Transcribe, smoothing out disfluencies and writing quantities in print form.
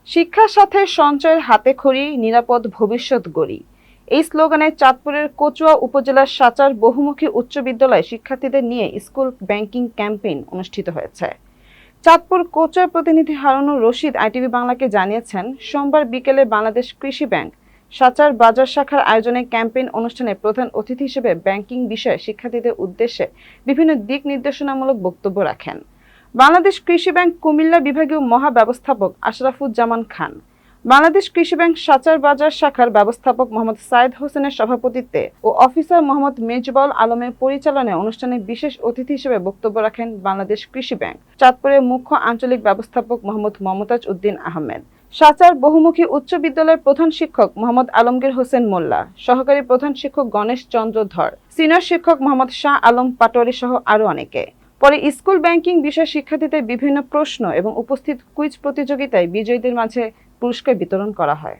শিক্ষার সাথে সঞ্চয়ের হাতেখড়ি, নিরাপদ ভবিষ্যৎ গড়ি। এই স্লোগানে চাঁদপুরের কচুয়া উপজেলার সাচার বহুমুখী উচ্চ বিদ্যালয়ে শিক্ষার্থীদের নিয়ে স্কুল ব্যাংকিং ক্যাম্পেইন অনুষ্ঠিত হয়েছে। চাঁদপুর কোচুয়া প্রতিনিধি হারুনুর রশিদ আইটিভি বাংলাকে জানিয়েছেন, সোমবার বিকেলে বাংলাদেশ কৃষি ব্যাংক সাচার বাজার শাখার আয়োজনে ক্যাম্পেইন অনুষ্ঠানে প্রধান অতিথি হিসেবে ব্যাংকিং বিষয়ে শিক্ষার্থীদের উদ্দেশ্যে বিভিন্ন দিক নির্দেশনামূলক বক্তব্য রাখেন বাংলাদেশ কৃষি ব্যাংক কুমিল্লা বিভাগীয় মহাব্যবস্থাপক আশরাফুজ্জামান খান। বাংলাদেশ কৃষি ব্যাংক সাচার বাজার শাখার ব্যবস্থাপক মোহাম্মদ সাইদ হোসেনের সভাপতিত্বে ও অফিসার মোহাম্মদ মেজবাউল আলমের পরিচালনায় অনুষ্ঠানে বিশেষ অতিথি হিসেবে বক্তব্য রাখেন বাংলাদেশ কৃষি ব্যাংক চাঁদপুরের মুখ্য আঞ্চলিক ব্যবস্থাপক মোহাম্মদ মমতাজ উদ্দিন আহমেদ, সাচার বহুমুখী উচ্চ বিদ্যালয়ের প্রধান শিক্ষক মোহাম্মদ আলমগীর হোসেন মোল্লা, সহকারী প্রধান শিক্ষক গণেশ চন্দ্র ধর, সিনিয়র শিক্ষক মোহাম্মদ শাহ আলম পাটোয়ারি সহ আরও অনেকে। পরে স্কুল ব্যাংকিং বিষয়ে শিক্ষার্থীদের বিভিন্ন প্রশ্ন এবং উপস্থিত কুইজ প্রতিযোগিতায় বিজয়ীদের মাঝে পুরস্কার বিতরণ করা হয়।